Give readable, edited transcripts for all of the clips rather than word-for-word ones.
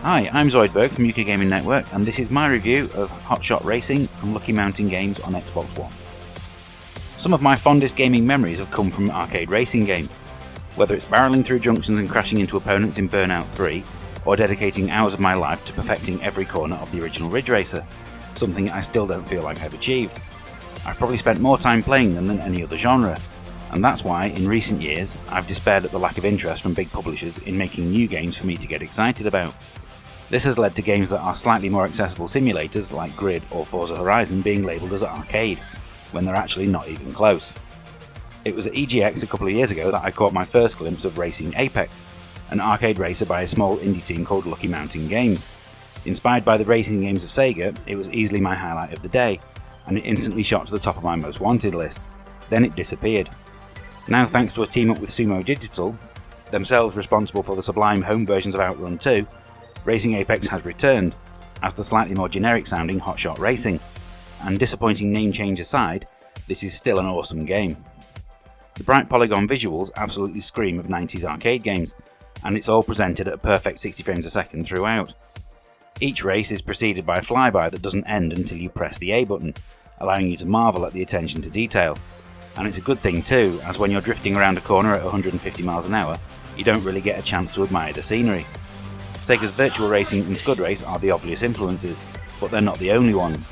Hi, I'm Zoidberg from UKGN Network, and this is my review of Hotshot Racing from Lucky Mountain Games on Xbox One. Some of my fondest gaming memories have come from arcade racing games, whether it's barreling through junctions and crashing into opponents in Burnout 3, or dedicating hours of my life to perfecting every corner of the original Ridge Racer, something I still don't feel like I've achieved. I've probably spent more time playing them than any other genre, and that's why, in recent years, I've despaired at the lack of interest from big publishers in making new games for me to get excited about. This has led to games that are slightly more accessible simulators like Grid or Forza Horizon being labelled as arcade, when they're actually not even close. It was at EGX a couple of years ago that I caught my first glimpse of Racing Apex, an arcade racer by a small indie team called Lucky Mountain Games. Inspired by the racing games of Sega, it was easily my highlight of the day, and it instantly shot to the top of my most wanted list. Then it disappeared. Now, thanks to a team up with Sumo Digital, themselves responsible for the sublime home versions of Outrun 2, Racing Apex has returned, as the slightly more generic sounding Hotshot Racing, and disappointing name change aside, this is still an awesome game. The bright polygon visuals absolutely scream of 90s arcade games, and it's all presented at a perfect 60 frames a second throughout. Each race is preceded by a flyby that doesn't end until you press the A button, allowing you to marvel at the attention to detail. And it's a good thing too, as when you're drifting around a corner at 150 miles an hour, you don't really get a chance to admire the scenery. Sega's Virtual Racing and Scud Race are the obvious influences, but they're not the only ones.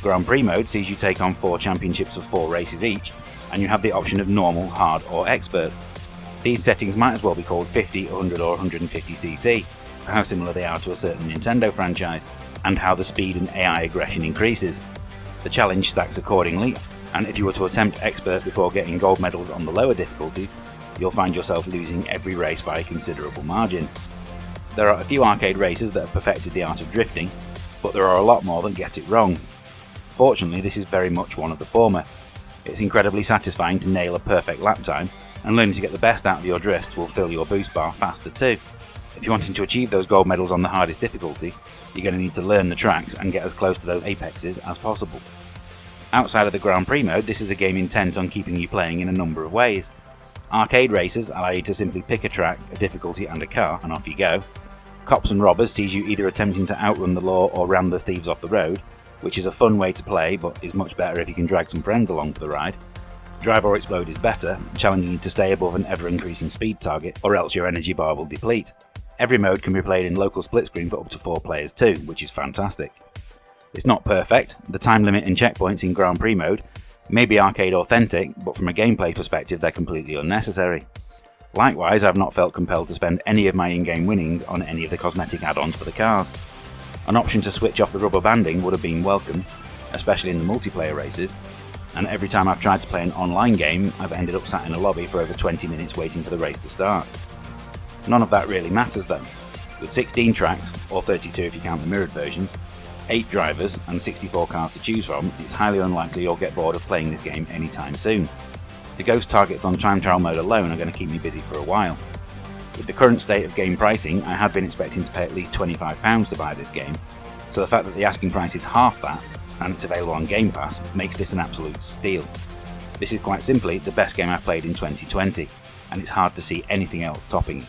Grand Prix mode sees you take on 4 championships of 4 races each, and you have the option of normal, hard or expert. These settings might as well be called 50, 100 or 150cc, for how similar they are to a certain Nintendo franchise, and how the speed and AI aggression increases. The challenge stacks accordingly, and if you were to attempt expert before getting gold medals on the lower difficulties, you'll find yourself losing every race by a considerable margin. There are a few arcade racers that have perfected the art of drifting, but there are a lot more that get it wrong. Fortunately, this is very much one of the former. It's incredibly satisfying to nail a perfect lap time, and learning to get the best out of your drifts will fill your boost bar faster too. If you're wanting to achieve those gold medals on the hardest difficulty, you're going to need to learn the tracks and get as close to those apexes as possible. Outside of the Grand Prix mode, this is a game intent on keeping you playing in a number of ways. Arcade races allow you to simply pick a track, a difficulty and a car, and off you go. Cops and Robbers sees you either attempting to outrun the law or ram the thieves off the road, which is a fun way to play but is much better if you can drag some friends along for the ride. Drive or Explode is better, challenging you to stay above an ever-increasing speed target, or else your energy bar will deplete. Every mode can be played in local split screen for up to 4 players too, which is fantastic. It's not perfect, the time limit and checkpoints in Grand Prix mode may be arcade authentic, but from a gameplay perspective they're completely unnecessary. Likewise, I've not felt compelled to spend any of my in-game winnings on any of the cosmetic add-ons for the cars. An option to switch off the rubber banding would have been welcome, especially in the multiplayer races, and every time I've tried to play an online game, I've ended up sat in a lobby for over 20 minutes waiting for the race to start. None of that really matters though. With 16 tracks, or 32 if you count the mirrored versions, 8 drivers and 64 cars to choose from, it's highly unlikely you'll get bored of playing this game anytime soon. The ghost targets on time trial mode alone are going to keep me busy for a while. With the current state of game pricing, I had been expecting to pay at least £25 to buy this game, so the fact that the asking price is half that, and it's available on Game Pass, makes this an absolute steal. This is quite simply the best game I've played in 2020, and it's hard to see anything else topping it.